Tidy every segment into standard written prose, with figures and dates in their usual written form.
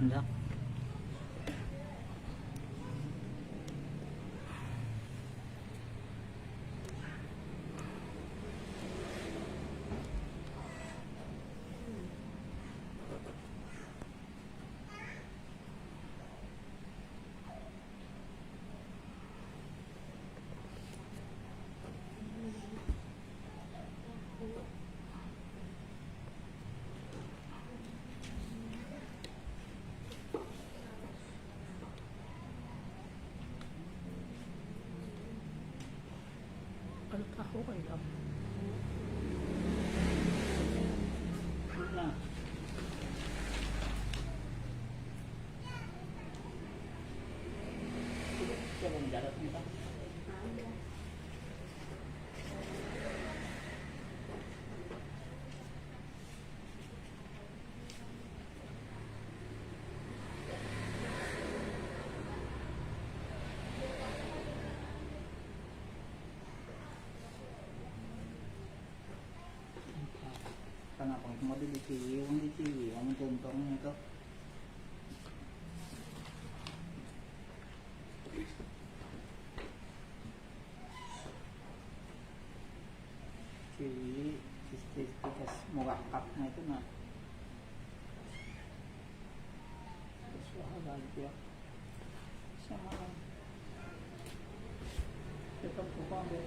Enggak. Ano tahu kayo? Nah. Coba mendarat nih, Pak. Kenapa mau dicium, tuntungnya itu. Cilis murakabnya itu nah. Suara lagi ya. Sama. Tetap buka deh.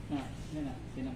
Nah, ini nah, sini.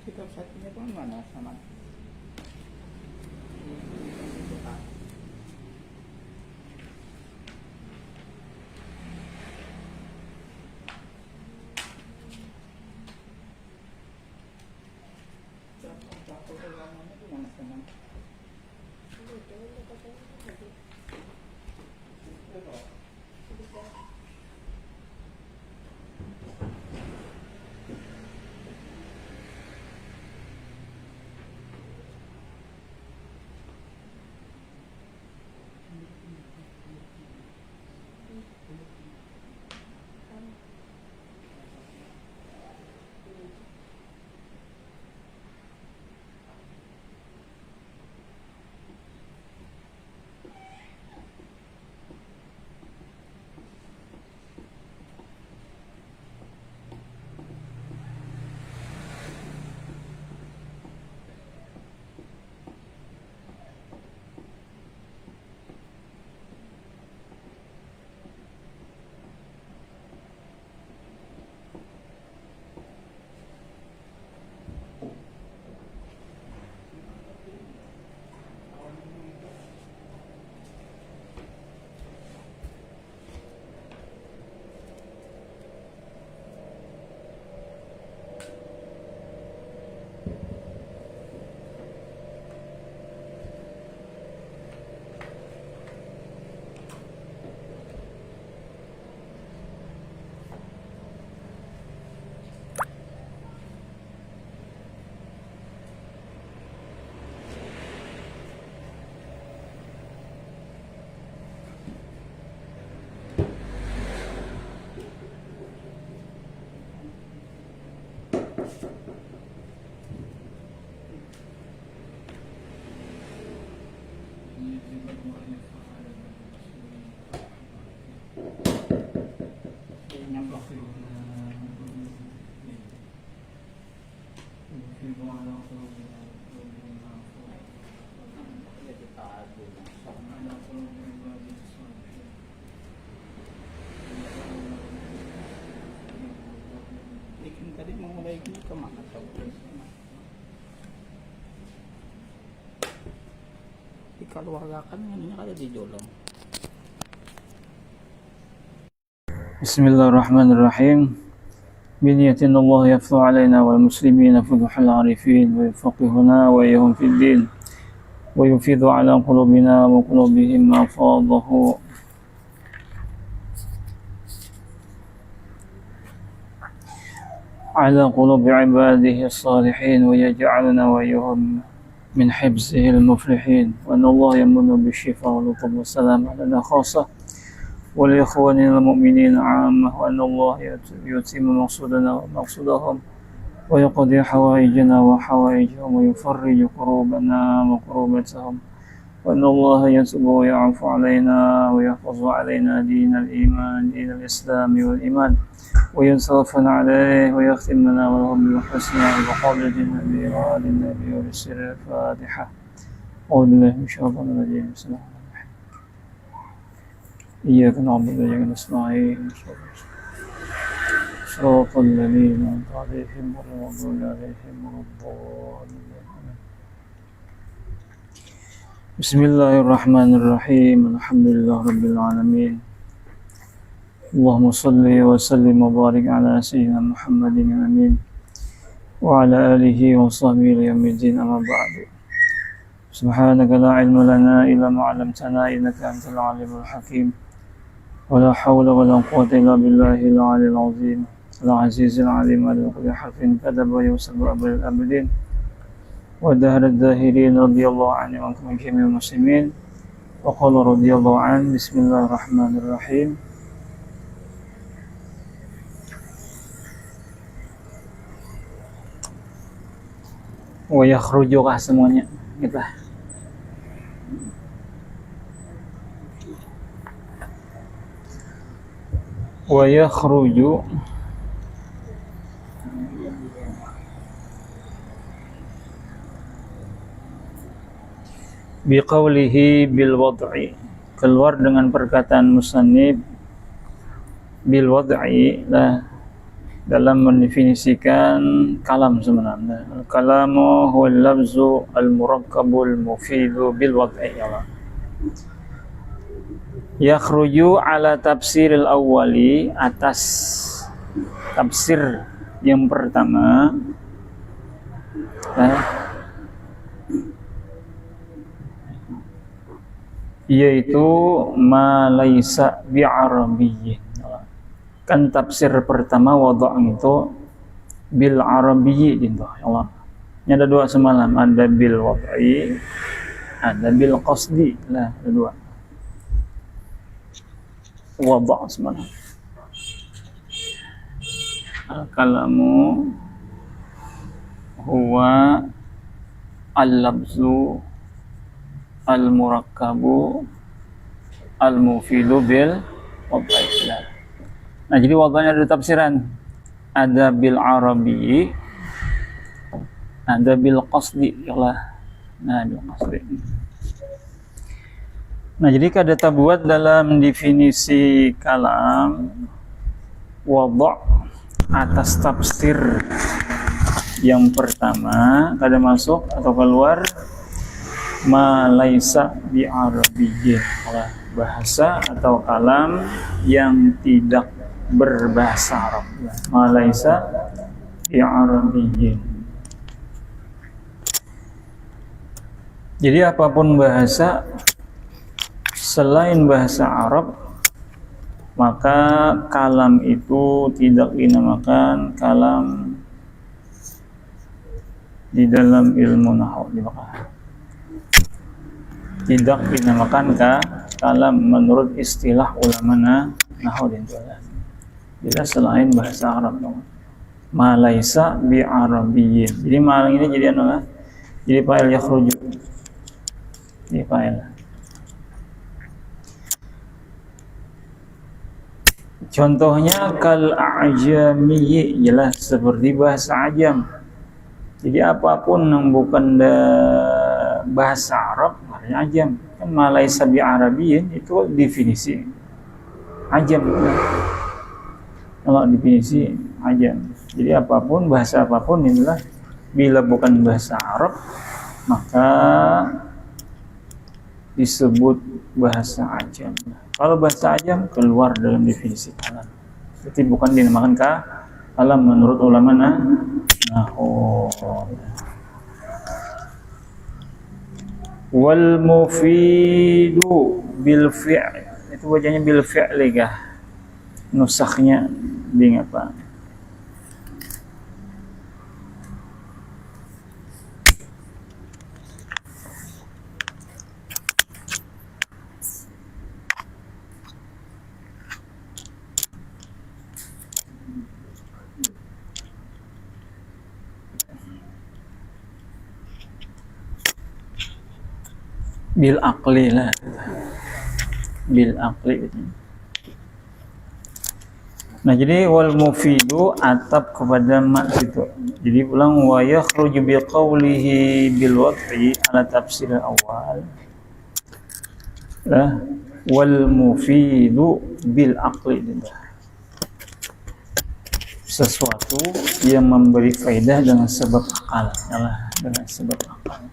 Kitab satunya pun mana sama? Ikan tadi mau mulai kemana tahu? Dikeluargakan ini ada di jolong. Bismillahirrahmanirrahim. بنية الله يفتح علينا والمسلمين فتح العارفين ويفقهنا وإياهم في الدين ويفيض على قلوبنا وقلوبهم ما فاضه على قلوب عباده الصالحين ويجعلنا وإياهم من حفظه المفلحين وأن الله يمن بالشفاء واللطف والسلام علينا خاصة ولإخواننا المؤمنين عامة وأن الله يتم مقصودنا ومقصودهم ويقضي حوائجنا وحوائجهم ويفرج كروبنا وكروبتهم وأن الله يتوب ويعفو علينا ويحفظ علينا دين الإيمان دين الإسلام والإيمان وينصرفنا عليه ويختم لنا ولهم بالحسنى بقول النبي وآل النبي وبسر الفاتحة أعوذ بالله من الشيطان الرجيم بسم الله الرحمن الرحيم إياك نعبد وإياك نستعين صراط الذين أنعمت عليهم غير المغضوب عليهم ولا الضالين بسم الله الرحمن الرحيم الحمد لله رب العالمين اللهم صل وسلم وبارك على سيدنا محمد الأمين وعلى آله وصحبه ليوم الدين أما بعد سبحانك لا علم لنا إلا ما علمتنا إنك أنت العليم الحكيم ولا حول ولا قوة إلا بالله العلي العظيم العزيز العليم على كل حرف كتب ويوسف أبد الأبدين ودهر الداهرين رضي الله عنه وعنكم جميع المسلمين وقال رضي الله عنه بسم الله الرحمن الرحيم ويخرجوا semuanya gitu lah. ويخرج biqaulihi bil wad'i, keluar dengan perkataan musannif bil wad'i lah dalam mendefinisikan kalam sebenarnya. Al-kalamu huwa al-lafzu al-murakkabul mufidu bil wad'i. Yakhruju ala tafsiril awwali, atas tafsir yang pertama, yaitu ma laisa bi'arabiyyin. Kan tafsir pertama wadha' itu bil arabiyyi gitu. Allah. Ini ada dua semalam, ada bil wad'i, ada bil qasdi. Nah, ada dua. Wadha' semalam. Al-kalamu huwa al-labzu al-murakkabu al-mufidu bil wad'i. Nah, jadi wadahnya ada tafsiran. Ada bil arabi, ada bil qasdi. Nah, bil qasdi. Nah, jadi kada tabuat dalam definisi kalam wadah atas tafsir yang pertama kada masuk atau keluar ma laisa bi arabiyyin, bahasa atau kalam yang tidak berbahasa Arab. Ma laisa bi arabiyyin. Jadi apapun bahasa selain bahasa Arab, maka kalam itu tidak dinamakan kalam di dalam ilmu nahwu. Tidak dinamakan kalam menurut istilah ulama nahwu dan tulah. Bila selain bahasa Arab, ma laisa bi arabiyyin. Jadi ma ini jadi anu, jadi fa'il yakhruju. Jadi fa'il. Contohnya kal a'jamiyyi, jelas seperti bahasa ajam. Jadi apapun yang bukan bahasa Arab, maknanya ajam. Kan ma laisa bi arabiyyin itu definisi ajam. Kalau definisi ajam. Jadi apapun, bahasa apapun inilah bila bukan bahasa Arab, maka disebut bahasa ajam. Kalau bahasa ajam keluar dalam definisi kalam. Jadi bukan dinamakan kalam menurut ulama nahwu. Wal mufidu bil fi'l. Itu bacanya bil fi'li kah? Nusaknya di apa? Bil aqli lah. Bil aqli. Nah, jadi wal mufidu atap kepada mak situ. Jadi ulang wa yakhruju bi qawlihi bil wad'i ala tafsir awal. Lah wal mufidu bil aqli. Sesuatu yang memberi faedah dengan sebab akal. Yalah, dengan sebab akal.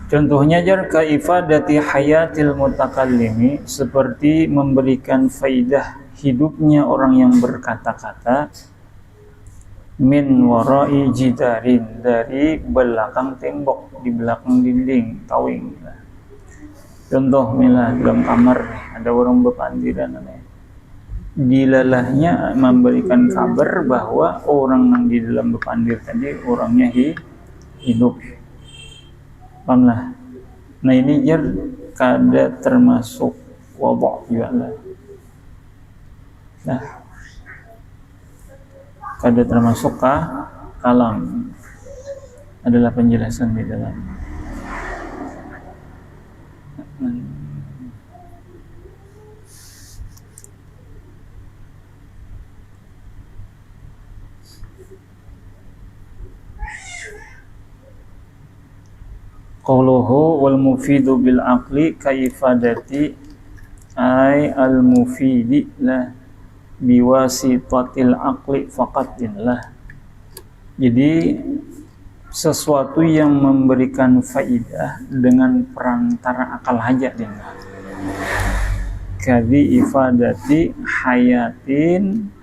Contohnya jar kaifadati hayatil mutakallimi, seperti memberikan faidah hidupnya orang yang berkata-kata min warai jidarin, dari belakang tembok, di belakang dinding tawing. Contoh milah dalam kamar ada orang berpandiran, dilalahnya memberikan kabar bahwa orang yang di dalam berpandir tadi orangnya hidup. Pahamlah. Nah, ini jar kada termasuk wadha' juga lah. Nah, kada termasuk kalam. Adalah penjelasan di dalam. Qauluhu wal mufidu bil aqli kaifadati ay al-mufidi lah biwasitatil aqli faqat lah. Jadi sesuatu yang memberikan faidah dengan perantara akal aja din. Kadi ifadati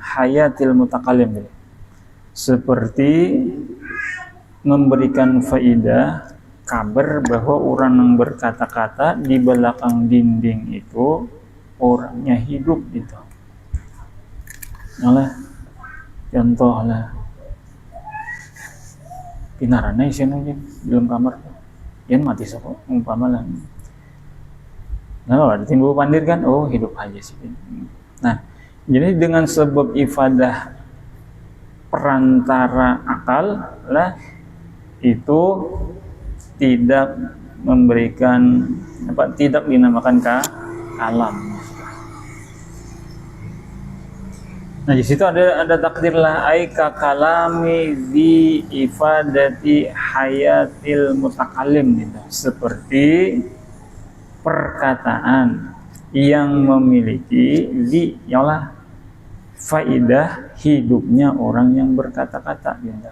hayatil mutakallim. Seperti memberikan faidah kabar bahwa orang yang berkata-kata di belakang dinding itu orangnya hidup gitu. Nah, contoh lah pinarana isinya belum kamar yan mati soko umpama lah. Nah, ada timbul pandir kan, oh hidup aja sih. Nah, jadi dengan sebab ifadah perantara akal lah itu tidak memberikan tidak dinamakan kalam. Nah, di situ ada takdir lah ai ka kalami di ifadati hayatil mutakallim gitu. Seperti perkataan yang memiliki ialah faidah hidupnya orang yang berkata-kata gitu.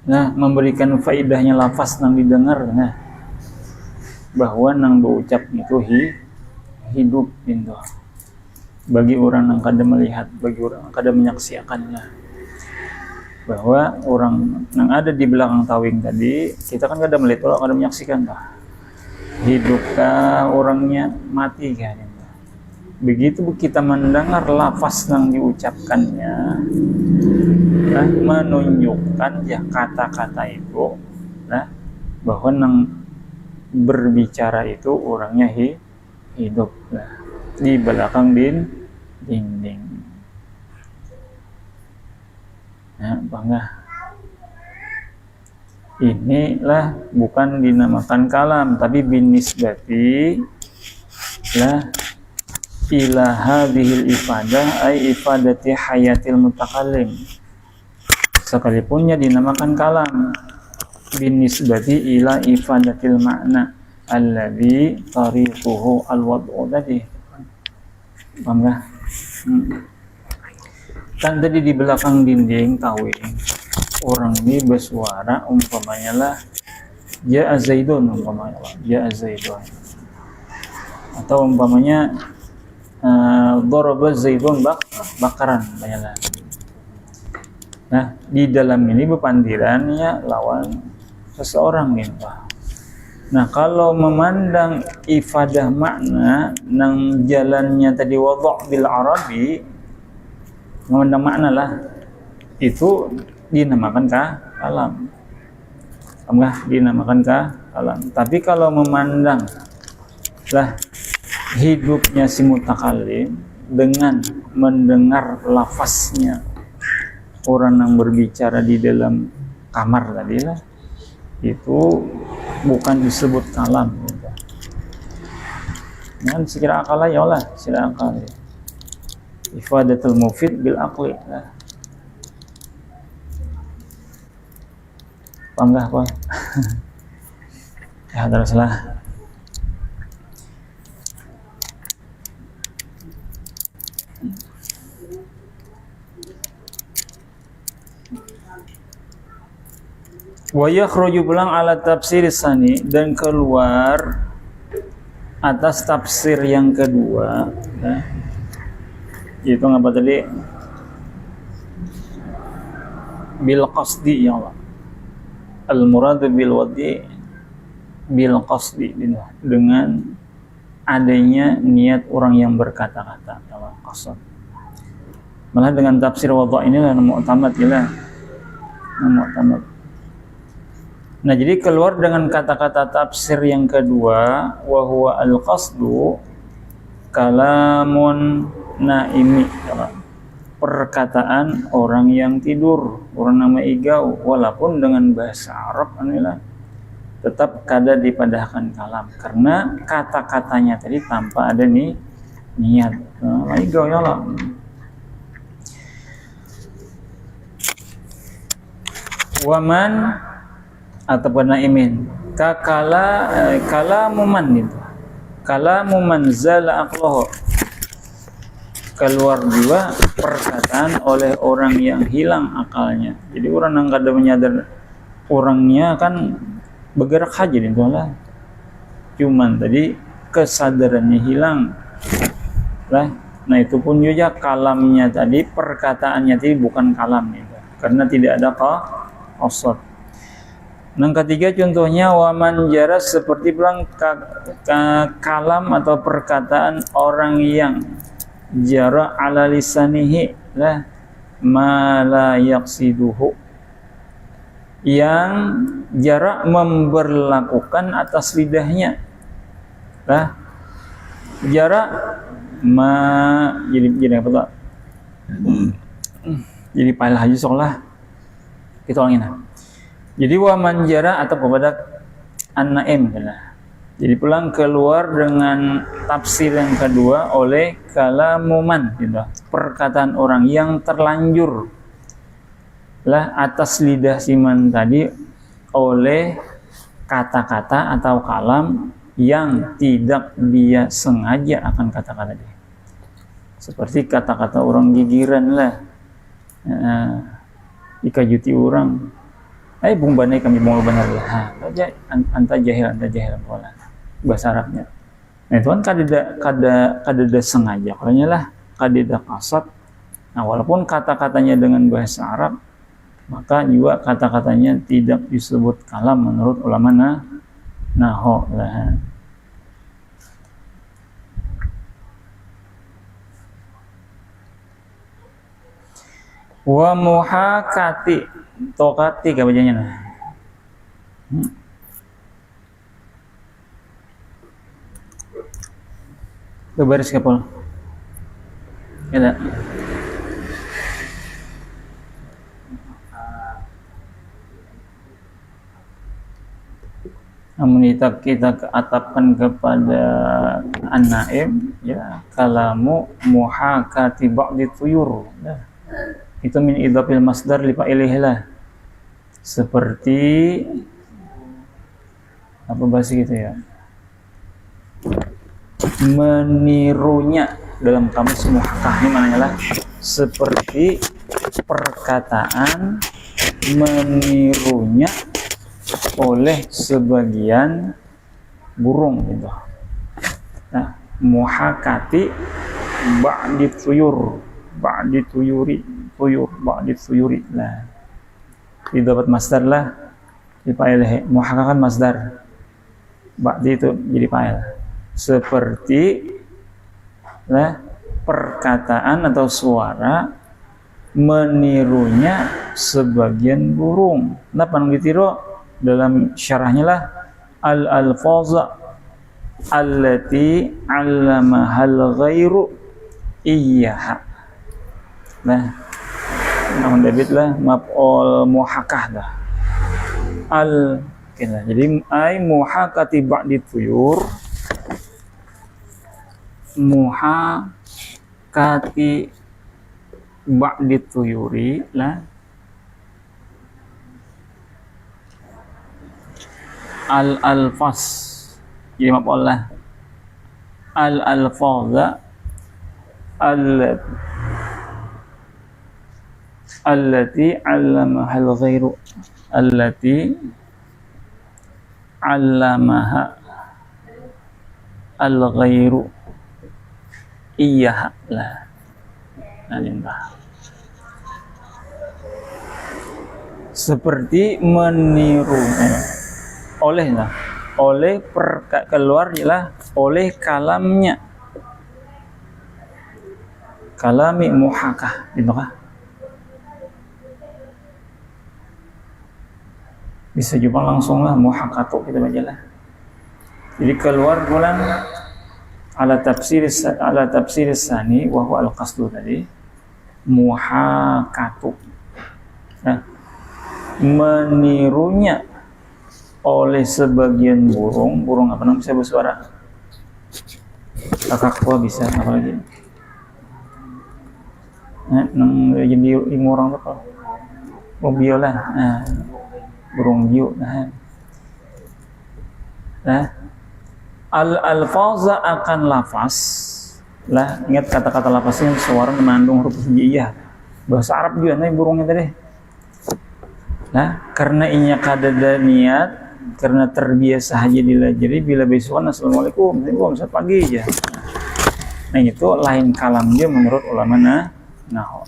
Nah, memberikan faidahnya lafaz nang didengar, nah bahwa nang berucap itu hidup gitu. Bagi orang yang kada melihat, bagi orang yang kada menyaksikannya, bahwa orang yang ada di belakang tawing tadi kita kan kada melihat, orang kada menyaksikan kah hidupkah orangnya, mati kah gitu. Begitu kita mendengar lafaz yang diucapkannya, nah, menunjukkan ya kata-kata itu, nah, bahwa yang berbicara itu orangnya hidup nah, di belakang dinding. Nah, bangga. Inilah bukan dinamakan kalam, tapi binisbati lah ila hadhil ifadah ay ifadati hayatil mutakallim. Sekalipunnya dinamakan kalam binisbati ila ifadatil makna alladhi tariquhu alwad'u tadi. Paham gak? Kan tadi di belakang dinding tawing orang ini bersuara umpamanya lah ya Zaidun, umpamanya lah ya Zaidun, atau umpamanya daraba Zaidun bakaran banyak. Nah, di dalam ini bepandirannya lawan seseorang gitu. Nah, kalau memandang ifadah makna nang jalannya tadi wadha' bil arabi, memandang makna lah itu dinamakan kalam. Enggak dinamakan kalam. Tapi kalau memandang lah hidupnya si mutakallim dengan mendengar lafaznya orang yang berbicara di dalam kamar tadi lah, itu bukan disebut kalam gitu. Nah, sekira akal ya lah, sekira akal ya. Ifadatul mufid bil aqli lah. Paham gak apa? Ya, terus lah. Wa yakhruju pulang ala tafsir sani, dan keluar atas tafsir yang kedua, nah, itu apa tadi? Bil qasdi ya Allah. Al murad bil wadi bil qasdi, dengan adanya niat orang yang berkata-kata dalam qasd. Malah dengan tafsir wadha inilah mu'tamad ya, mu'tamad. Nah, jadi keluar dengan kata-kata tafsir yang kedua, wa huwa al-qasdu kalamun naimi, perkataan orang yang tidur, orang nama igau, walaupun dengan bahasa Arab inilah tetap kada dipadahkan kalam karena kata-katanya tadi tanpa ada nih niat. Lagi gaya lah. Waman atau naimin kalamuman itu. Kalamuman zala aqlahu. Keluar juga perkataan oleh orang yang hilang akalnya. Jadi orang yang kada menyadar orangnya kan bergerak aja itu lah. Cuman tadi kesadarannya hilang lah. Nah itu pun juga kalamnya tadi, perkataannya tadi bukan kalam itu, karena tidak ada qasad. Yang ketiga contohnya waman jaras, seperti bilang kalam atau perkataan orang yang jara ala lisanihi lah ma la yaqsiduhu, yang jarak memberlakukan atas lidahnya lah, jarak jadi apa tuh? Jadi paling haji sekolah kita ulangin. Jadi waman jara atau kepada an-naim lah. Jadi pulang keluar dengan tafsir yang kedua oleh kalamuman gitu. Perkataan orang yang terlanjur lah atas lidah siman tadi oleh kata-kata atau kalam yang tidak dia sengaja akan kata-kata dia. Seperti kata-kata orang gigiran lah. Ikajuti orang. Bung banai kami mau benar lah. Anta jahil pola. Bahasa Arabnya. Nah itu kan kada sengaja, kalanya lah kada qasad. Nah walaupun kata-katanya dengan bahasa Arab, maka juga kata-katanya tidak disebut kalam menurut ulama nahwu lah. Wa muhakati tokati kabajanya nah. Baris kapal. Ya. Namun kita keatapkan kepada an-naim ya kalamu muhakati ba'di tuyur. Ya. Itu min idhafil masdar li fa'ilihi lah. Seperti apa bahasa gitu ya? Menirunya dalam kamus muhakah ini maknanya lah seperti perkataan menirunya oleh sebagian burung gitu. Nah, muhakati ba'di tuyur, ba'di tuyuri, ba'di tuyuri. Nah, itu dapat masdar lah di fa'il. Muhakah kan masdar, ba'di itu jadi fa'il. Seperti lah perkataan atau suara menirunya sebagian burung. Nah, ditiru dalam syarahnya lah al-alfaza allati 'allamahal ghairu iyyaha. Nah, namun David lah maf'ul muhakah dah. Jadi ai muhakati ba'di tuyur, muhakati ba'di tuyuri lah al-alfaz, jadi maf'ul lah al-alfaza allati 'allamahal ghairu, allati 'allamaha al-ghairu iya lah. Seperti meniru oleh keluar lah oleh kalamnya, kalami muhakah gitu kah? Bisa juga langsung lah muhakatu kita baca lah. Jadi keluar bulan ala tafsir sani wa huwa al-qasdu tadi menirunya oleh sebagian burung apa namanya bisa bersuara. Kakak tua bisa, apalagi. Nang jadi ilmu orang apa? Oh biola, burung biu. Al-alfaza akan lafaz lah, ingat kata-kata lafaznya suara mengandung huruf hijaiyah. Bahasa Arab juga nih burungnya tadi. Nah, karena inya kadada niat, karena terbiasa aja dilajari, bila besokan assalamualaikum, waalaikumsalam pagi aja. Nah itu lain kalam dia menurut ulama nahwu.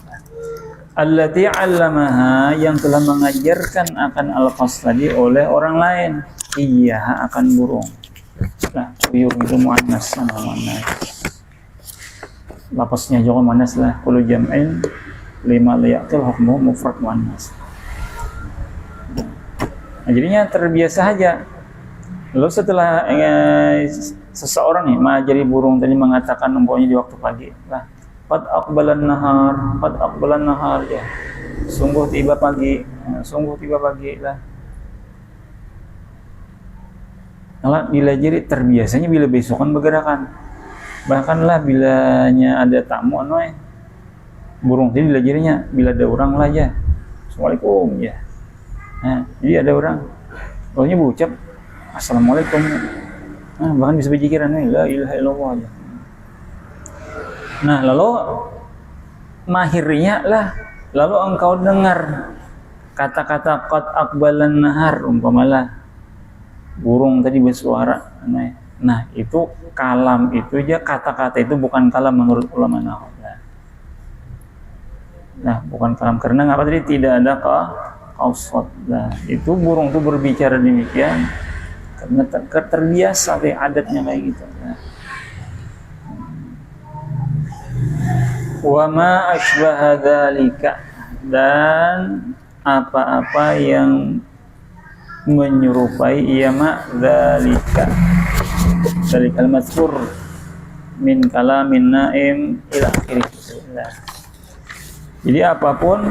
Allati 'allamaha, yang telah mengajarkan akan alfaz tadi oleh orang lain, iya akan burung. Nah, uyur itu muannas sama muannas. Lafaznya juga muannas lah. Kullu jam'in lima liyaqil hukmu mufrad muannas. Nah, jadinya terbiasa aja. Lalu setelah seseorang nih mengajari burung tadi mengatakan umpamanya di waktu pagi lah, qad aqbalan nahar ya. Sungguh tiba pagi lah. Nah, bila jadi terbiasanya bila besokan bergerakan. Bahkanlah bilanya ada tamu burung tadi bila jadinya bila ada orang lah aja. Assalamualaikum ya. Nah, jadi ada orang pokoknya berucap assalamualaikum. Nah, bahkan bisa berpikiran la ilaha illallah aja. Nah, lalu mahirnya lah, lalu engkau dengar kata-kata qad aqbalan nahar umpamalah burung tadi bersuara. Nah, itu kalam itu aja, kata-kata itu bukan kalam menurut ulama nahwu. Nah, bukan kalam karena ngapa tadi tidak ada qausat. Nah, itu burung itu berbicara demikian karena terbiasa deh adatnya kayak gitu. Nah. Wa ma asbaha dzalika, dan apa-apa yang menyerupai ma dzalika. Dzalikal mazkur min kalamin naim ila akhirih. Jadi apapun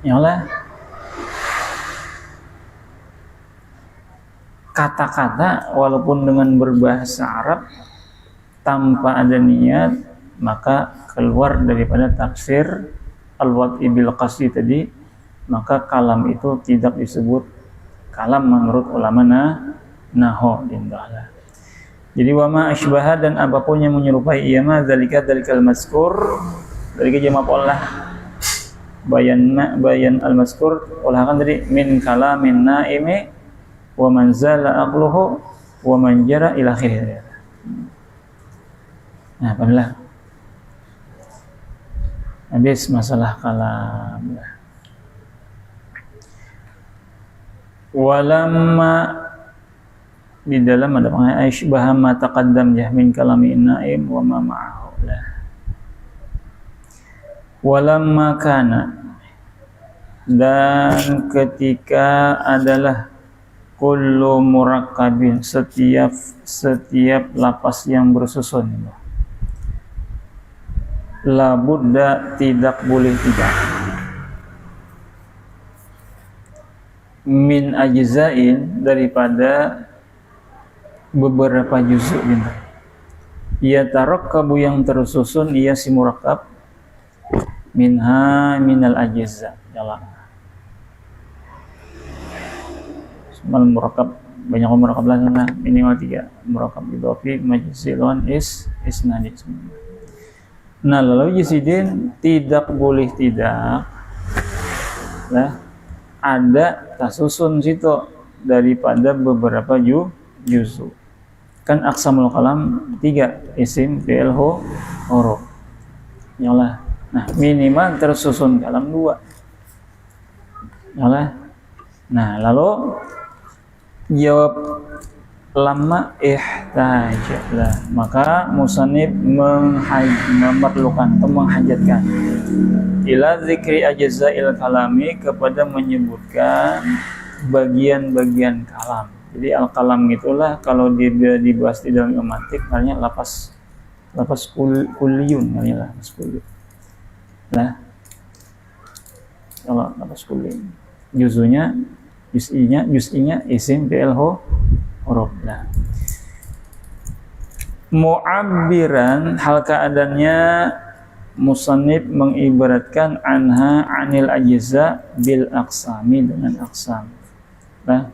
yalah kata-kata walaupun dengan berbahasa Arab tanpa ada niat maka keluar daripada tafsir al-wad'i bil qasdi tadi, maka kalam itu tidak disebut kalam menurut ulama nahwu indahlah. Jadi wa ma asbaha, dan apapun yang menyerupai ma dzalikal mazkur, dari jamak Allah bayan al-mazkur olahan tadi min kalamin naimi wa man zala aqluhu wa man jara ila akhirih. Nah, pernah habis masalah kalam. Walamma di dalam ada pengertian asybaha ma taqaddam min kalami naim wa ma ma'ahu. Walamma kana, dan ketika adalah kullu murakkabin, setiap lapas yang bersusun, la budda, tidak boleh tidak, min ajzain, daripada beberapa juzuk gitu. Ya tarakkabu, yang tersusun, ia si murakkab, minal ajza, jalan. Semal murakkab, banyak murakkab lah sana, minimal 3 murakkab idhofi majzilun isnadi. Nah, lalu jisidin tidak boleh tidak lah ada tasusun situ daripada beberapa juzuk. Kan aqsamul kalam 3, isim, fi'il, huruf. Yalah. Nah, minimal tersusun kalam 2. Yalah. Nah, lalu jawab lama ihtajlah, maka musannif memerlukan atau menghajatkan ila zikri ajza'il kalami, kepada menyebutkan bagian-bagian kalam. Jadi al-kalam itulah kalau dia dibahas di dalam ilmatik namanya lapas kulliyun, namanya lapas kulliyun. Nah, kalau lapas kulliyun juzunya juz'inya isim fi'il huruf. Nah, mu'abbiran hal keadaannya musannif mengibaratkan anha anil ajza bil aqsami dengan aqsam. Nah,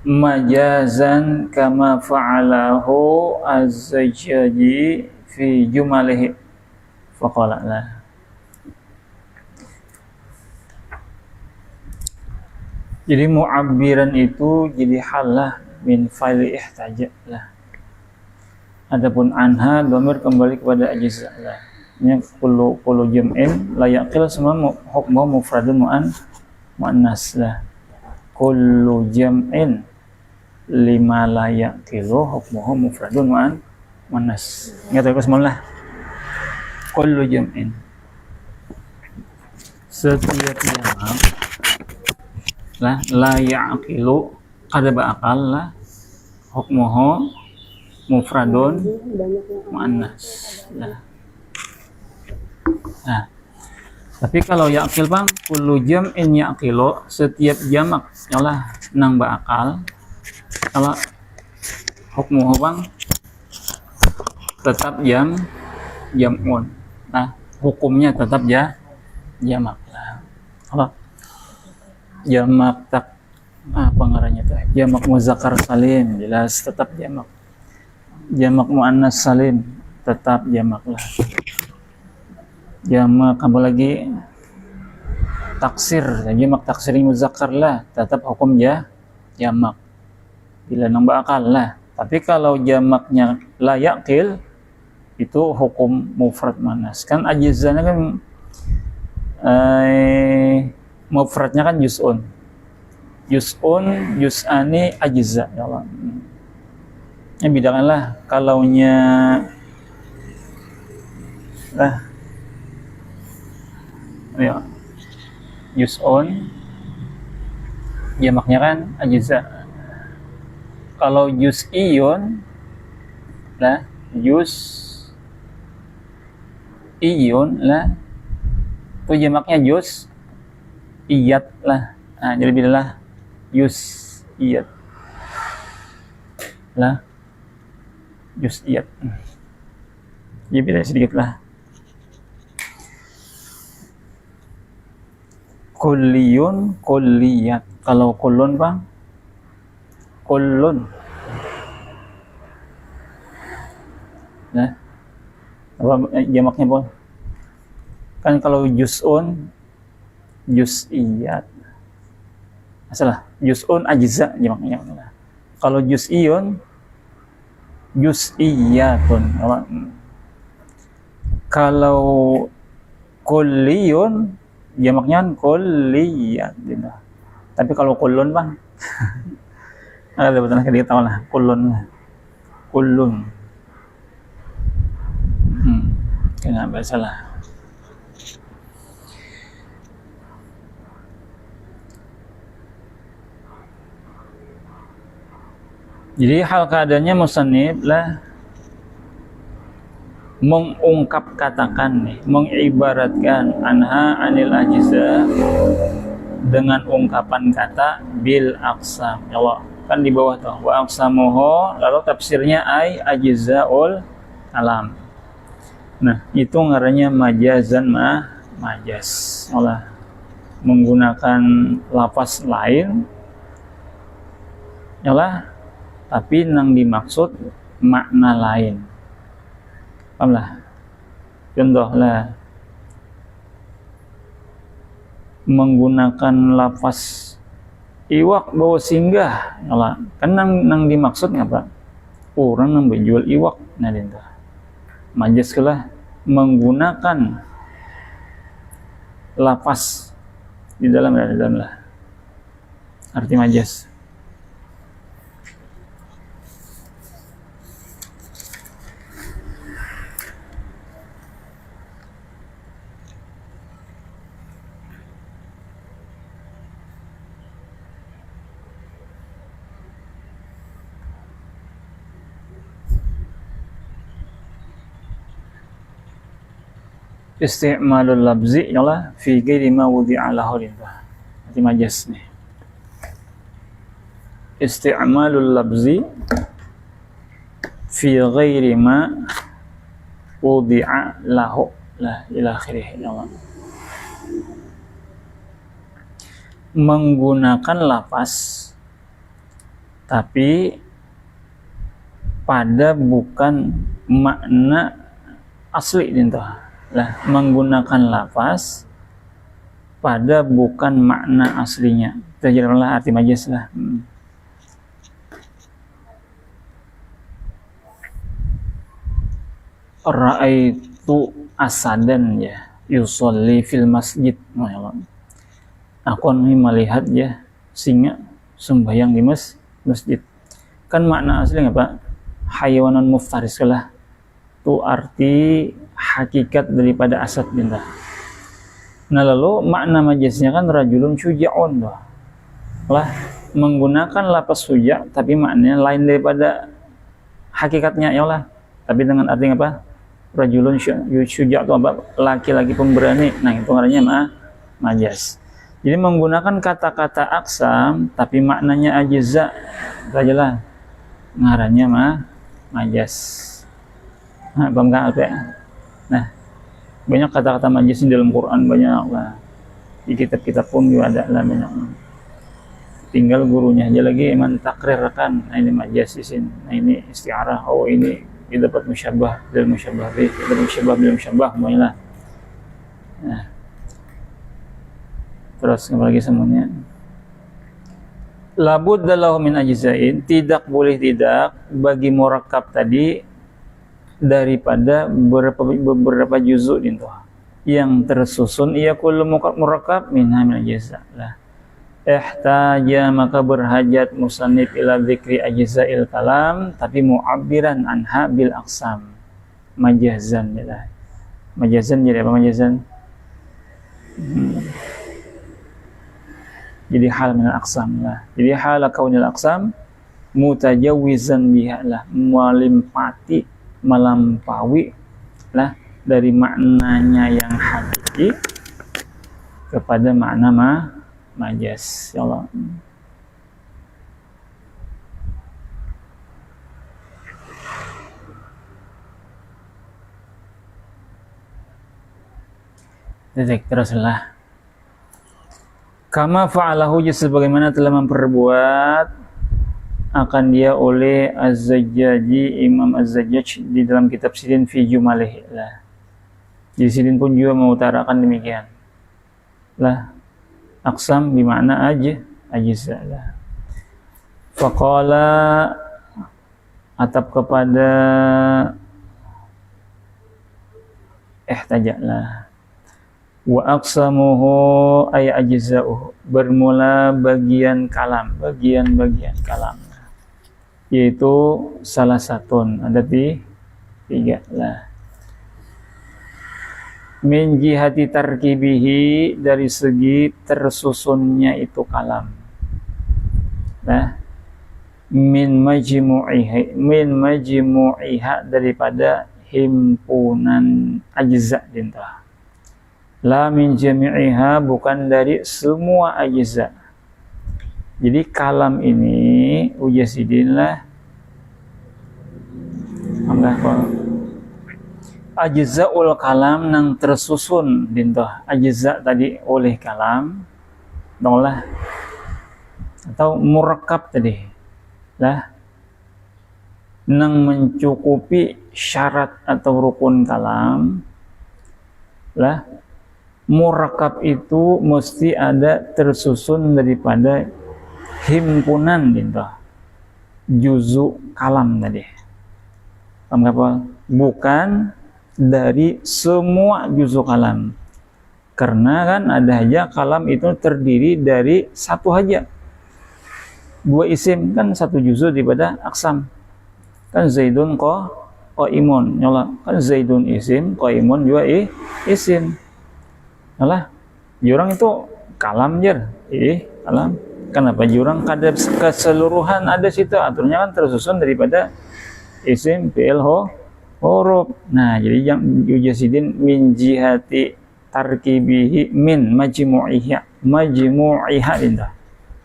majazan kama fa'alahu az-Zajjaji fi jumalihi faqala lah. Jadi mu'abbiran itu jadi halah min fa'il ihtaja lah. Adapun anha dhamir kembali kepada ajza lah. Ini kullu jam'in la yaqil semua hukmu mufradun muannas lah. Kullu jam'in lima la yaqilu hukmuhu mufradun muannas. Ingat terus semula. Kullu jam'in. Setiap jamak lah la yaqilu kada ba'akal lah hukmuhu mufradun muannas lah. Nah, tapi kalau yaqil bang, kullu jam'in yaqilu, setiap jamak yalah nang ba'akal, kalau hukmuhu bang tetap jamun. Nah, hukumnya tetap jamak lah. Kalau jamak tak apa ngarannya tuh? Jamak muzakkar salim jelas tetap jamak. Jamak muannas salim tetap jamak lah. Jamak apalagi taksir, jamak taksir muzakkar lah tetap hukum jamak bila nambah akal lah. Tapi kalau jamaknya la yaqil itu hukum mufrad muannas. Kan ajizana kan mufradnya kan juz'un, juz'ani ajza ya Allah. Ya bedakanlah kalaunya lah ya juz'un jamaknya kan ajza. Kalau juz'iyun lah juz'iyun lah itu jamaknya juz'iyat lah. Nah, jadi bilalah juz'iyat lah juz'iyat. Jadi beda sedikit lah. Kulliyun, kulliyat. Kalau kullun bang, kullun. Nah, apa jamaknya bang? Kan kalau juz'un, juz'iyat. Masalah, juz'un ajza jamaknya. Kalau juz'iyun, juz'iyatun. Kalau kulliyun jamaknya kulliyat gitu. Tapi kalau kullun bang ada betul kita tahu lah kullun kena salah. Jadi hal keadaannya musannif lah mengungkap katakan nih, mengibaratkan anha anil ajza dengan ungkapan kata bil aqsam. Ya Allah, kan di bawah tuh wa aqsamuhu, lalu tafsirnya ai ajzaul alam. Nah, itu ngarannya majazan majaz. Allah menggunakan lafaz lain. Ya Allah, tapi nang dimaksud makna lain. Paham lah? Contoh lah, menggunakan lafaz iwak bawa singgah, Allah kan nang dimaksud ngapa? Orang nang berjual iwak, nah dinta. Majaz lah menggunakan lafaz di dalam lah. Arti majaz. isti'malul labzi yalah fi ghairi ma wudi'a lahu rindah. Arti majas nih. Isti'malul labzi fi ghairi ma wudi'a lahu la ila akhirih yalah. Menggunakan lafaz tapi pada bukan makna asli dinta. Lah, menggunakan lafaz pada bukan makna aslinya. Itu adalah arti majas lah. Ra'aitu asadan ya yusolli fil masjid. Aku melihat ya singa sembahyang di masjid. Kan makna aslinya apa? Hayawanan muftaris lah. Itu arti hakikat daripada asad dinta. Nah lalu makna majasnya kan rajulun syuja'un lah, menggunakan lapas suja tapi maknanya lain daripada hakikatnya ya lah, tapi dengan arti apa? Rajulun syuja' itu apa? Laki-laki pemberani. Nah itu artinya majas. Jadi menggunakan kata-kata aksam tapi maknanya ajza saja lah, ngarannya majas. Nah, paham kan apa? Nah, banyak kata-kata majas di dalam Quran, banyak lah. Di kitab-kitab pun juga ada lah banyak. Tinggal gurunya aja lagi mentakrirkan. Nah ini majas di sini. Nah ini isti'arah. Oh ini dapat musyabah bil musyabah bih, dapat musyabah bil musyabah semuanya. Nah. Terus apa lagi semuanya? Labud lahu min ajzain, tidak boleh tidak bagi murakkab tadi daripada beberapa juzuk itu yang tersusun ia kullu murakkab minha min ajza lah. Ihtaja maka berhajat musannif ila dzikri ajzail kalam tapi mu'abbiran anha bil aqsam majazan ya. Majazan jadi apa majazan? Jadi hal min al-aqsam lah. Jadi hal kaunil aqsam mutajawizan biha lah, melampaui lah dari maknanya yang hakiki kepada makna majas ya Allah. Titik teruslah. Kama fa'alahu sebagaimana telah memperbuat akan dia oleh Az-Zajjaji, Imam Az-Zajjaj di dalam kitab Sidin fi Jumalih lah. Di Sidin pun juga mengutarakan demikian. Lah, aqsam bermakna ajza lah. Faqala atap kepada ihtaja lah. Wa aqsamuhu ay ajza'uhu, bermula bagian kalam, bagian-bagian kalam. Yaitu salah satu, ada tiga lah. Min jihati tarkibihi, dari segi tersusunnya itu kalam. Nah, min majmu'iha daripada himpunan ajza dintah. La min jami'iha, bukan dari semua ajza. Jadi kalam ini ujasidin lah. Ajza'ul kalam nang tersusun dintoh. Ajza tadi oleh kalam. Donglah. Atau murakkab tadi. Lah. Nang mencukupi syarat atau rukun kalam. Lah. Murakkab itu mesti ada tersusun daripada himpunan gitu, juzuk kalam tadi. Paham apa? Bukan dari semua juzuk kalam. Karena kan ada aja kalam itu terdiri dari satu aja. Dua isim kan satu juzuk daripada aksam. Kan Zaidun qaimun, nyala. Kan Zaidun isim, qaimun juga isim. Nyala. Jurang itu kalam jer. Kalam. Kenapa jurang kada keseluruhan ada situ, aturnya kan tersusun daripada isim fi'il huruf. Nah, jadi yang yujasidin min jihati tarkibihi min majmu'iha indah.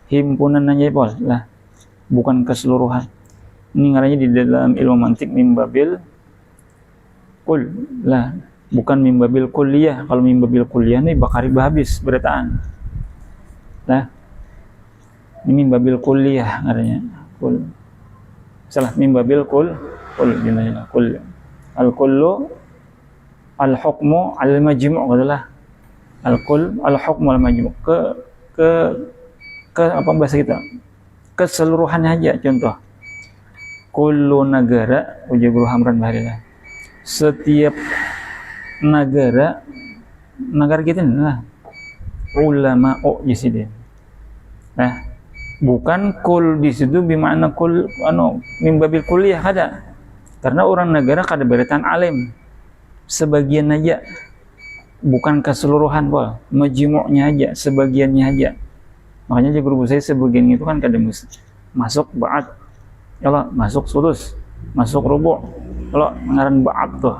Himpunan aja pol lah, bukan keseluruhan. Ini ngarannya di dalam ilmu mantik mimbabil kul lah, bukan mimbabil kuliah. Kalau mimbabil kuliah nih bakari habis berataan lah. Ini mimbabil kuliah ngarannya kul. Salah, mimbabil kul gimana kul. Al kullu al hukmu al majmu' adalah al kul al hukmu al majmu' ke apa bahasa kita, keseluruhannya aja. Contoh kullu negara uji guru Hamran Baharilah, setiap negara kita lah ulama jisidin. Nah, bukan kul di situ bermakna kul mimbabil kuliah kada, karena orang negara kada beretan alim, sebagian aja, bukan keseluruhan pol, majmu'nya aja, sebagiannya aja. Makanya guru saya sebagian itu kan kada masuk ba'at, kalau masuk sulus, masuk rubu', kalau ngaran ba'at tuh.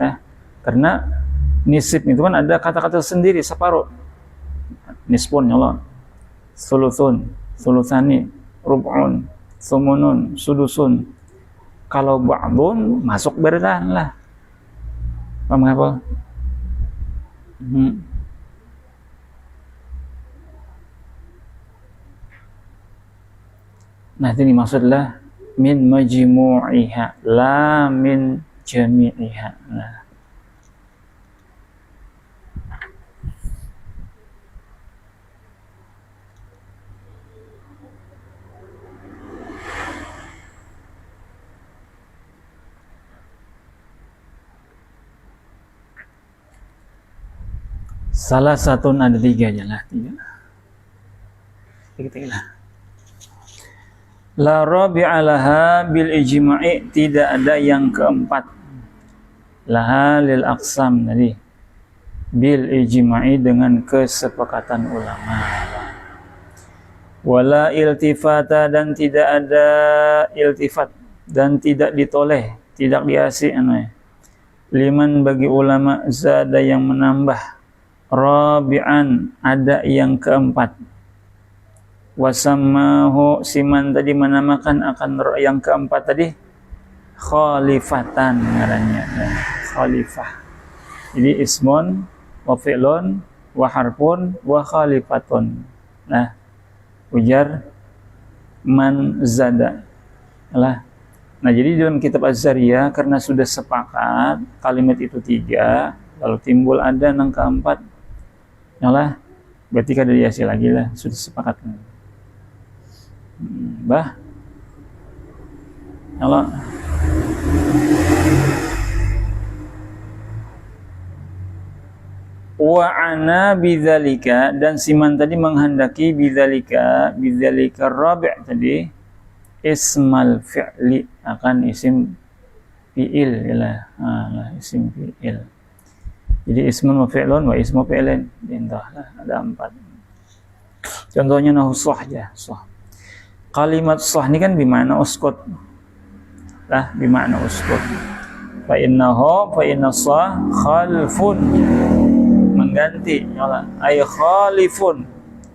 Nah, karena nisib itu kan ada kata-kata sendiri separuh. Nisbun Allah, sulusun, sulusani, rub'un, sumunun, sudusun. Kalau ba'dun masuk beretan lah. Paham apa? Nah, ini maksudlah min majmu'iha, la min jami'iha. Nah, salah satu ada tiga aja lah, tiga lah. La rabi'a laha bil ijma'i, tidak ada yang keempat. Laha lil aqsam tadi. Bil ijma'i dengan kesepakatan ulama. Wala iltifata, dan tidak ada iltifat, dan tidak ditoleh, tidak diasi liman bagi ulama zada yang menambah. Rabi'an, ada yang keempat. Wasamahu, siman tadi menamakan akan yang keempat tadi khalifatan ngarannya, khalifah. Jadi ismun wa fi'lun wa harfun wa khalifatun. Nah, ujar man zada lah. Nah, jadi dalam kitab Az-Zariyah karena sudah sepakat kalimat itu tiga, lalu timbul ada yang keempat, lah berarti kada diasi lagi lah, sudah sepakat. Bah, Allah. Wa ana bidzalika, dan siman tadi menghendaki bidzalika rabi' tadi ismal fi'li, akan isim fi'il lah, isim fi'il. Jadi ismun wa fi'lun wa ismu fi'lin, intahlah ada 4. Contohnya nahu shah aja, shah. Kalimat shah ini kan bimana uskut lah, bimana uskut. Fa inna shah khalfun, mengganti, ay khalifun,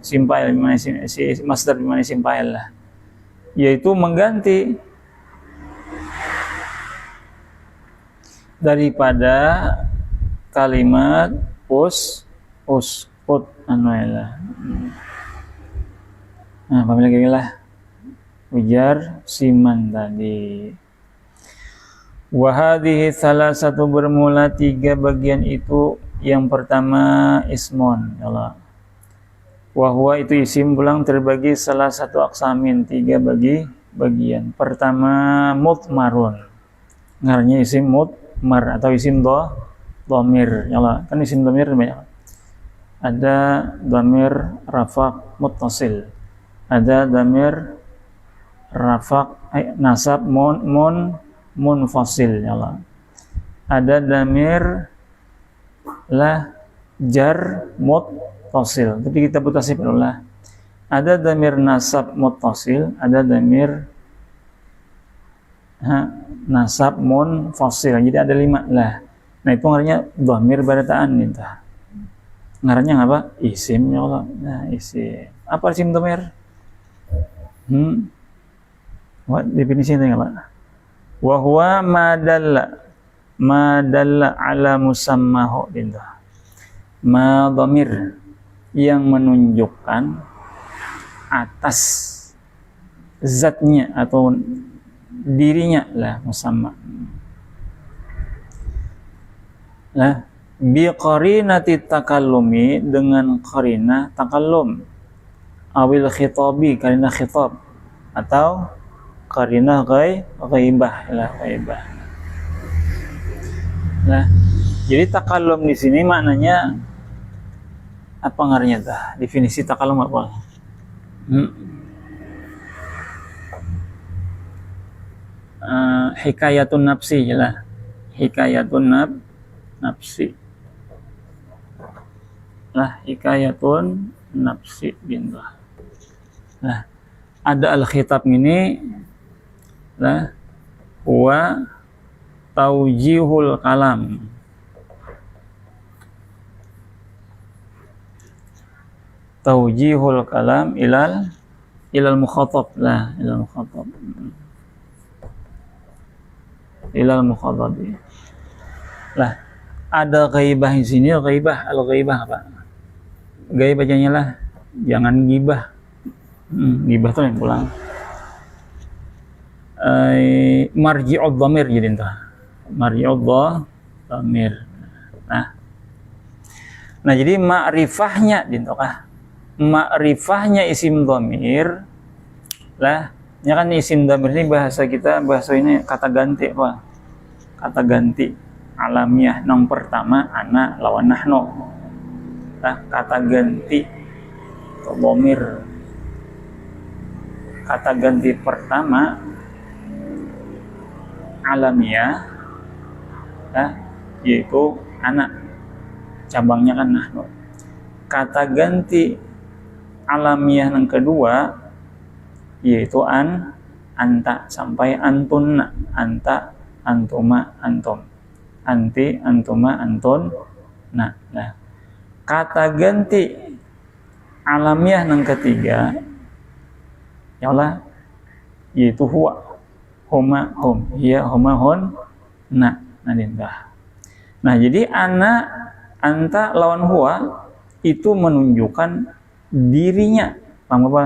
simpail bimana si masdar bimana simpail lah, yaitu mengganti daripada kalimat uskut lah. Nah, pamil lagi lah. Ujar siman tadi. Wahadihi salah satu bermula 3 bagian itu. Yang pertama ismon, Allah. Wahwa itu isim pulang terbagi salah satu aksamin, 3 bagian. Pertama mutmarun, ngaranya isim mutmar atau isim dhamir. Allah, kan isim dhamir banyak. Ada dhamir rafaq muttasil, ada dhamir rafaq nasab munfasil, ya Allah. Ada damir lah jar muttasil, tapi kita putus dulu lah. Ada damir nasab muttasil, ada damir nasab munfasil. Jadi ada 5 lah. Nah itu ngarannya dhamir badataan gitu. Ngarannya apa? Isim ya Allah. Nah isim. Apa isim dhamir? What definisinya apa? Wa huwa ma dalla ala musammahu gitu. Ma dhamir yang menunjukkan atas zatnya atau dirinya lah musamma. Nah, bi qarinati takallumi dengan qarinah takallum, awil khitabi qarinah khitab, atau qarinah ghaibah lah ghaibah. Nah, jadi takallum di sini maknanya apa ngaranya dah? Definisi takallum apa? Hikayatun nafsi lah. Hikayatun nafsi. Lah hikayatun nafsi bintah. Nah, ada al-khitab ini lah wa taujihul kalam. Taujihul kalam ilal mukhatab lah, ilal mukhatab. Ilal mukhatab. Lah, ada ghaibah di sini, ghaibah, al-ghaibah apa? Ghaibah bacanya lah, jangan gibah. Gibah tuh yang pulang. Marji'ud dhamir jadi entah. Marji'ud dhamir. Nah, jadi ma'rifahnya dintukah? Ma'rifahnya isim dhamir lah. Ya kan isim dhamir ini bahasa ini kata ganti apa? Kata ganti alamiah. Yang pertama ana lawan nahnu. Nah, kata ganti dhamir. Kata ganti pertama alamiah yaitu anak, cabangnya kan nahnu. Kata ganti alamiah yang kedua yaitu anta sampai antunna, anta, antuma, antum, anti, antuma, antun. Nah, kata ganti alamiah yang ketiga ya Allah yaitu huwa, huma, hum, hiya, huma, hun, nadintah. Nah, jadi ana, anta lawan huwa itu menunjukkan dirinya. Paham apa?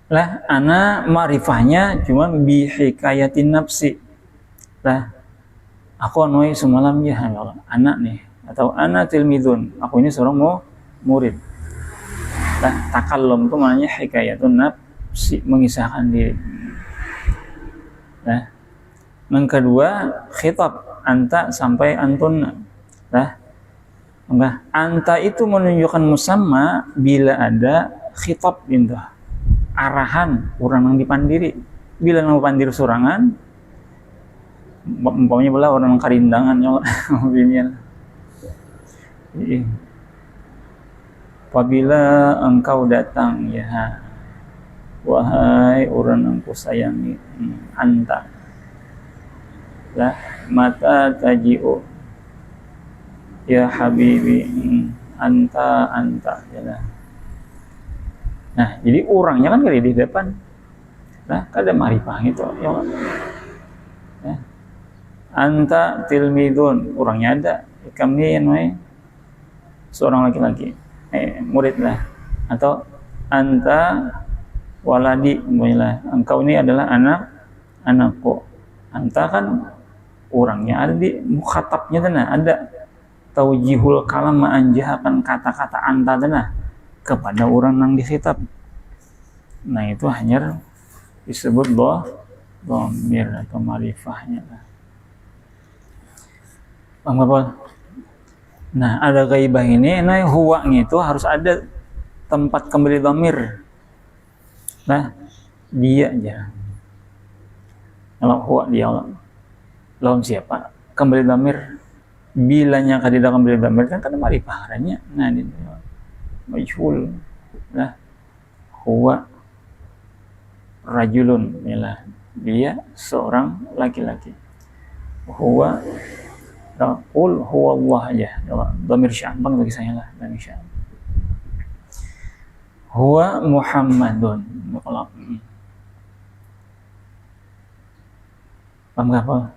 Lah, ana ma'rifahnya cuma bi hikayatin nafsi. Lah, aku anoi semalam ya Allah, anak nih, atau ana tilmidun, aku ini seorang murid. Lah, takallum itu maknanya hikayatun nafsi, mengisahkan diri. Nah, yang kedua khitab, anta sampai antun. Lah, anta itu menunjukkan musamma bila ada khitab gitu, arahan orang yang dipandiri. Bila yang dipandiri sorangan, umpamanya belah orang yang karindangan ya mobilnya. Apabila engkau datang ya, wahai orang yang kusayangi, anta lah mata taji'u ya habibi, anta ya lah. Nah, jadi orangnya kan di depan. Nah, kada ma'rifah itu ya. Anta tilmidun, orangnya ada. Kami yang seorang laki-laki, murid lah. Atau anta waladi, engkau ini adalah anakku. Anta kan orangnya ada di mukhatabnya tanah, ada taujihul kalam, menanjahkan kata-kata anta tanah kepada orang yang dikhitab. Nah, itu hanya disebut dhamir atau ma'rifahnya. Paham apa? Nah, ada ghaibah ini, nah huwa'nya itu harus ada tempat kembali dhamir. Nah, dia aja. Kalau huwa dia lawan siapa? Kembali dhamir. Bilanya tidak kembali dhamir kan kada ma'rifah haranya. Nah, ini majhul. Nah, huwa rajulun, yalah. dia seorang laki-laki. Huwa, qul huwa Allah aja, dhamir sya'an, bang bagi saya lah, dhamir sya'an. Huwa Muhammadun. Paham gak apa?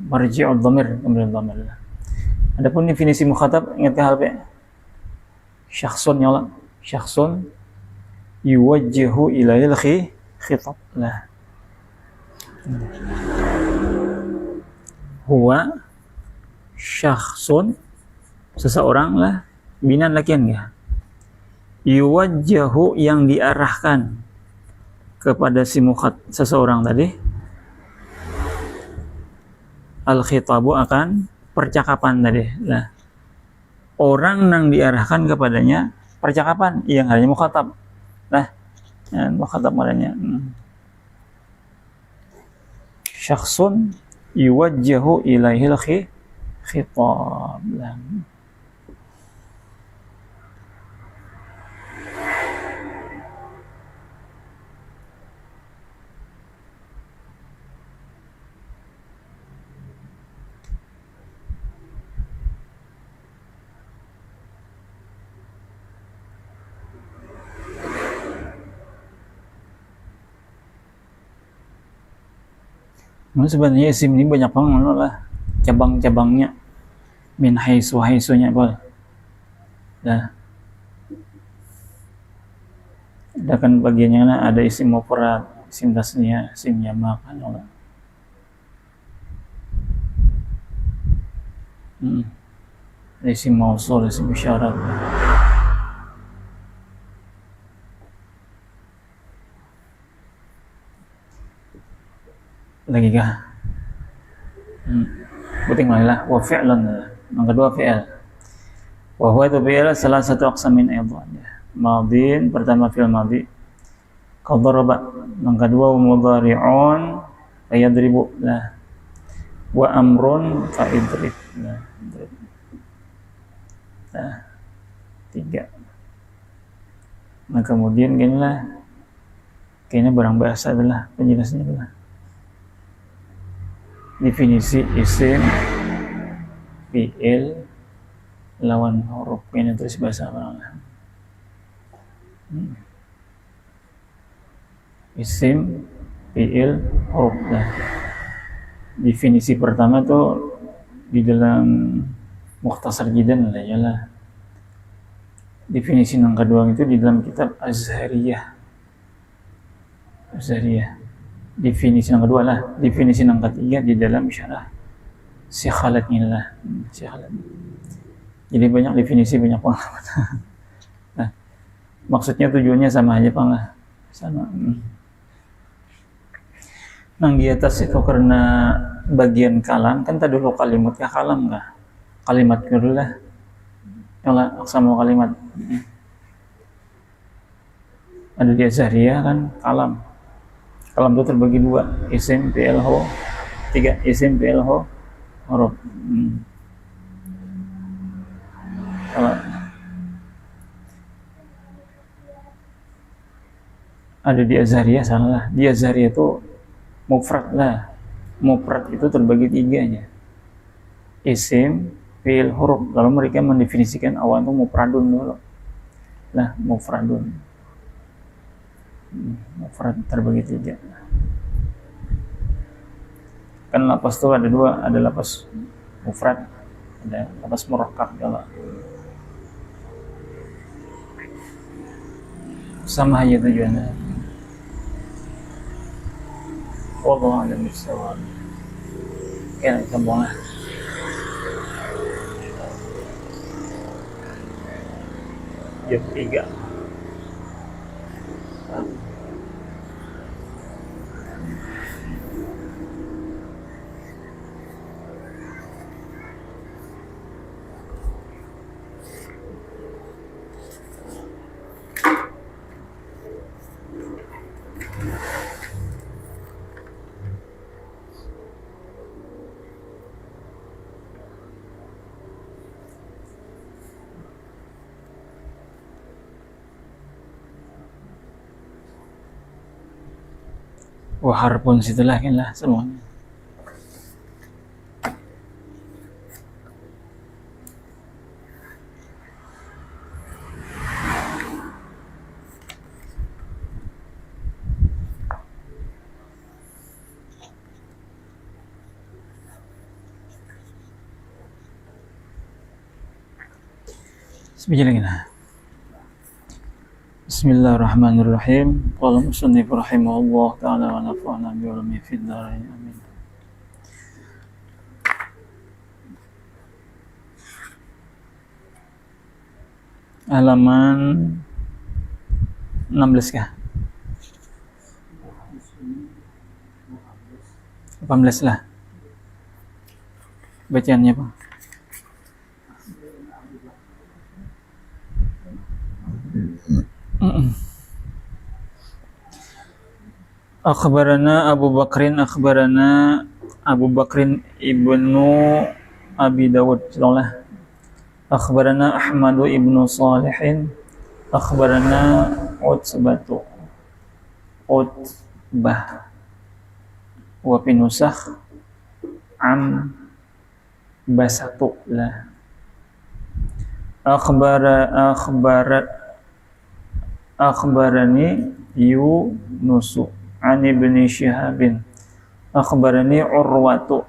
Marji'ud dhamir, dhamir dhamir. Adapun definisi mukhatab, ingat hal apa? Syakhsun nyala, syakhsun yuwajjihu ilail khitab lah. Huwa syakhsun, seseorang lah, binan lakian enggak? Yuwajjahu, yang diarahkan kepada si seseorang tadi, al-khitabu, akan percakapan tadi. Nah, orang yang diarahkan kepadanya percakapan yang hanya mukhatab. Nah, mukhatab padanya. Syakhsun yuwajjahu ilaihil khitab. Nah, sebenarnya isim ini banyak banget lah cabang-cabangnya, min haisunya apa. Nah, ada kan bagiannya ada isim mufrad, isim tasniyah, isim jamak kan Allah. Isim mausul, isim isyarat. Lagi kah? Penting lah. Wa fi'lan, yang kedua fi'il. Wa huwa itu fi'il salah satu aqsamin aidan. Madin, pertama fi'il madhi. Qadaraba, yang kedua mudhari'un yadribu lah. Wa amrun fa idrib. Nah, 3. Nah, kemudian kayaknya barang bahasa adalah penjelasnya adalah definisi isim fi'il lawan huruf. Ini tulis bahasa orang. Isim fi'il huruf. Nah, definisi pertama tuh di dalam Mukhtasar Jidan lah ya lah. Definisi yang kedua itu di dalam kitab Azhariyah. Definisi yang kedua lah. Definisi yang ketiga di dalam syarah Syekh Khalid lah. Jadi banyak definisi, banyak pengalaman. Nah, maksudnya tujuannya sama aja Pak lah. Sama. Nah, di atas itu karena bagian kalam kan tadi dulu kalimatnya kalam kah? Kalimat dulu lah. Kalau sama kalimat. Ada di Azhariyah kan kalam. Kalam itu terbagi 2, isim fi'il hu, 3 isim fi'il hu huruf. Ada di Azhariyah salah. Di Azhariyah itu mufrad lah. Mufrad itu terbagi 3 aja. Isim fi'il huruf. Kalau mereka mendefinisikan awal itu mufradun dulu. Nah, mufradun. Mufrad terbagi 3. Kan lapas itu ada 2, ada lapas mufrad, ada lapas murakkab. Kalau sama aja tujuannya. Wallahu a'lam bishawab. Oke, sambung lah. Jam 3. wahar pun situlah lah semuanya. Bismillahirrahmanirrahim. Qala musannif rahimahullah ta'ala wa nafa'ana bi ulumi fid dharain. Amin. Halaman 16 kah? 18 lah. Bacaannya apa? Akhbarana Abu Bakrin ibnu Abi Dawud. Akhbarana Ahmadu ibnu Salihin. Akhbarana Utbah wa pinusakh basatu lah. Akhbarani Yunusu an ibni Shihabin. Akhbarani Urwatu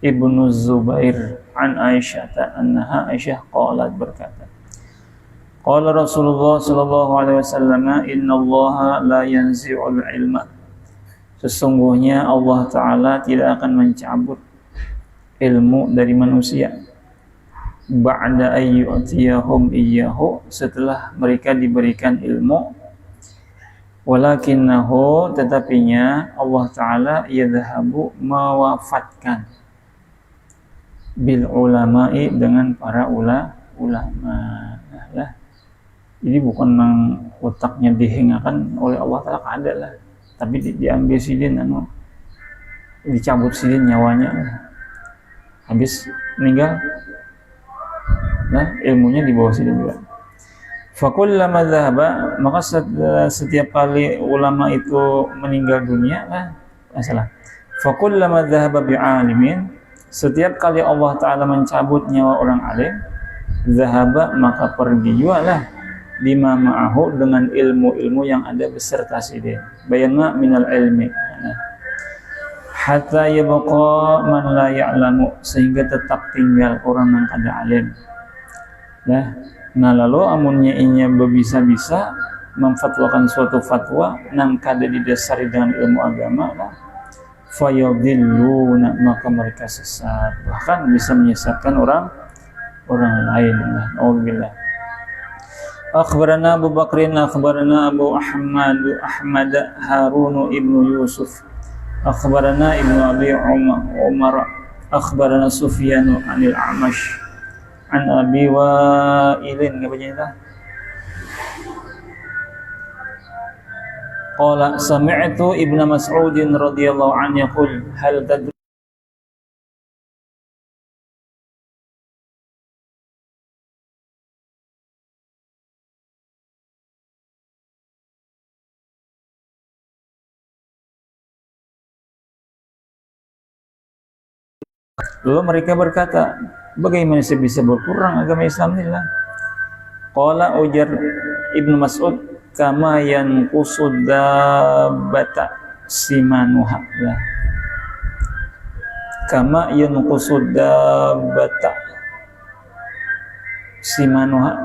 ibnu Zubair an Aisyah annaha Aisyah qalat berkata, qala Rasulullah sallallahu alaihi wasallam, innallaha la yanzi'ul ilma. Sesungguhnya Allah Ta'ala tidak akan mencabut ilmu dari manusia ba'da ayyutiyahum iyyahu, setelah mereka diberikan ilmu. Walakinnahu, tetapinya Allah Ta'ala yadhabu mewafatkan bil ulama'i, dengan para ulama lah. Jadi bukan nang otaknya dihingakan oleh Allah Ta'ala, ada lah, tapi diambil sidin dicabut sidin nyawanya, habis meninggal. Nah, ilmunya di bawah sini juga. Fakullama dhahaba, maka setiap kali ulama itu meninggal dunia, fakullama dhahaba bi'alimin, setiap kali Allah Ta'ala mencabut nyawa orang alim, dhahaba, maka pergi juga lah bima ma'ahu, dengan ilmu-ilmu yang ada beserta sidin. Bayana minal ilmi, hatta yabqa man la ya'lamu, sehingga tetap tinggal orang yang kada alim. Nah lalu amunnya inya bisa memfatwakan suatu fatwa nang kada didasari dengan ilmu agama, fayadilluna, maka mereka sesat, bahkan bisa menyesatkan orang lain. Alhamdulillah. Akhbarana Abu Bakrin akhbarana Abu Ahmad Harun ibnu Yusuf akhbarana ibnu Abi Umar akhbarana Sufyan anil A'mash an Abi Wa'ilin, apa itu? Qala sami'tu Ibnu Mas'ud radhiyallahu anhu yaqul hal tadri. Lalu mereka berkata, bagaimana saya bisa berkurang agama Islam ini lah? Qala, ujar Ibnu Mas'ud, kama yanqusu dabbata simanuha lah. Kama yanqusu dabbata simanuha,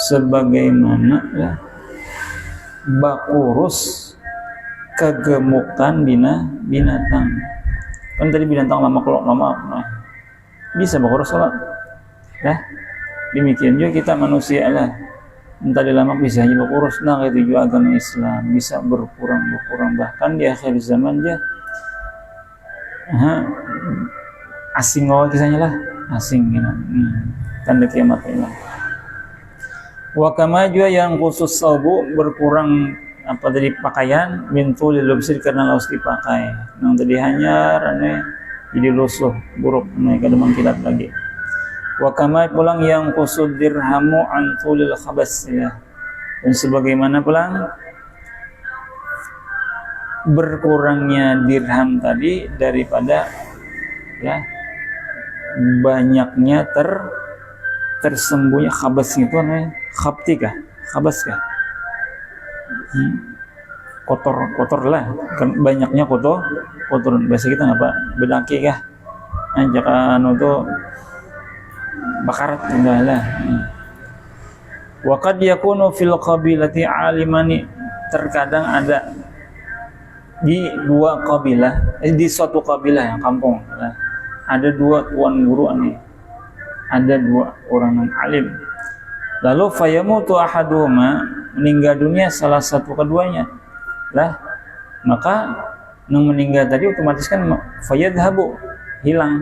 sebagaimana lah bakurus kegemukan binatang. Kan tadi binatang makhluk lama, bisa bakurus sholat. Demikian juga kita manusia lah, entah lama bisa hanya bakurus. Nah itu juga agama Islam bisa berkurang, bahkan di akhir zaman dia asing awal kisahnya lah, asing gitu. Tanda kiamat lah. Wa kama juga yang khusus saubu, berkurang apa tadi pakaian, mintu lilubsir, karena laos dipakai. Yang tadi hanyar jadi lusuh buruk, mereka demam kilat lagi. Wa kama pulang yang kusud dirhamu antulil khabas ya. Dan sebagaimana pulang berkurangnya dirham tadi daripada ya banyaknya tersembunyi khabas itu namanya khabti kah? Khabas kah? Kotor lah, kan banyaknya kotor bahasa kita apa? Bedaki kah? Anjakan itu bakarat enggak lah. Wa qad yakunu fil qabilati alimani, terkadang ada di dua kabilah, di suatu kabilah yang kampung, ada dua tuan guru nih, ada dua orang yang alim. Lalu fayamutu ahaduhuma, meninggal dunia salah satu keduanya, lah maka yang meninggal tadi otomatis kan fayadhabu, hilang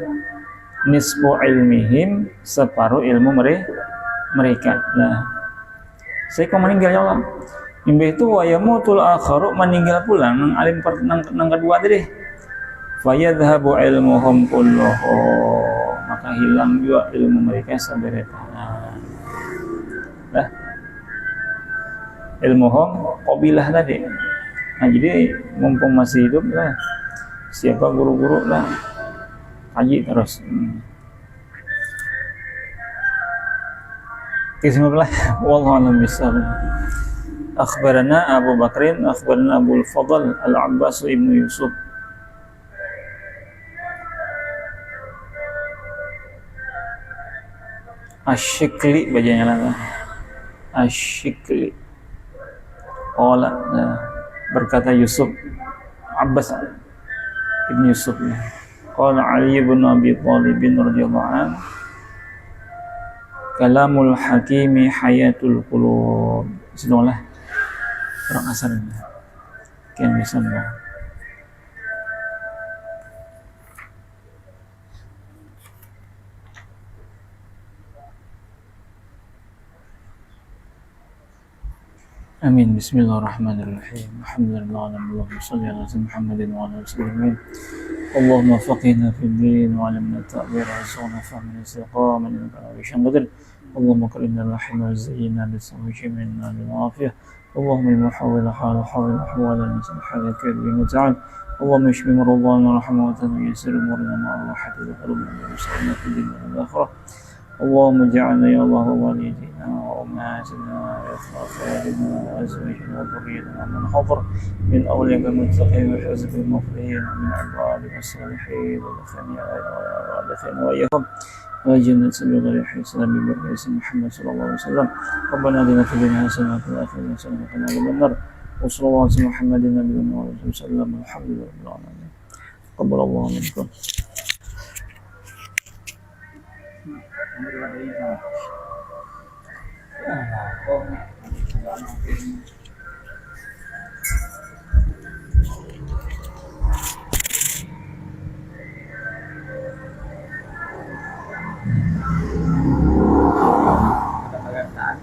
nisfu ilmihim, separuh ilmu mereka. Nah, saya kau meninggal ya Allah. Imbah itu wayamutul akharu, meninggal pula nang alim nang kedua tadi. Fayadhabu ilmuhum kulluhu, maka hilang juga ilmu mereka sabareta. Nah, ilmuhum qabilah tadi. Nah, jadi mumpung masih hidup lah, siapa guru-guru lah kaji terus. Bismillah, wallahu a'lam bishawab. Akhbarana Abu Bakrin, akhbarana Abu Al-Fadl Al-Abbas ibnu Yusuf. Asyikli bacanya lah. Asyikli. Qala, berkata Yusuf Abbas ibnu Yusuf. Qala Ali bin Abi Thalib radhiyallahu anhu, kalamul hakimi hayatul qulub. Bismillah. Orang asal ini. Kian bisa mbak. Amin. Bismillahirrahmanirrahim. Alhamdulillah. Allahumma salli ala Muhammadin wa ala alihi. Allahumma faqihna fid din wa 'allimna at-ta'bir wa arzuqna fahma istiqamah innaka ala kulli syai'in qadir. Allahumma karimna al-rahma wa zayyinna bis-sawji minna bil-afiyah. اللهم المحول حال حول أحوال المسلم حال كريم وتعالى. اللهم اشف مرضانا ورحمة ويسر أمورنا مع راحة قلوبنا وسلامة في الدنيا والآخرة. اللهم اجعلنا يا الله والدينا وأمهاتنا وإخواننا وأزواجنا وذريتنا من حضر من أولياء المتقين وحزب المفلحين من عبادك الصالحين ودخلنا وإياهم وجنة بغير حساب ببركة محمد صلى الله عليه وسلم. ربنا آتنا في الدنيا حسنة وفي الآخرة حسنة وقنا عذاب النار. وصلى الله على محمد النبي محمد وسلم. الحمد لله رب العالمين. تقبل الله منكم.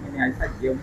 Ini aja diam.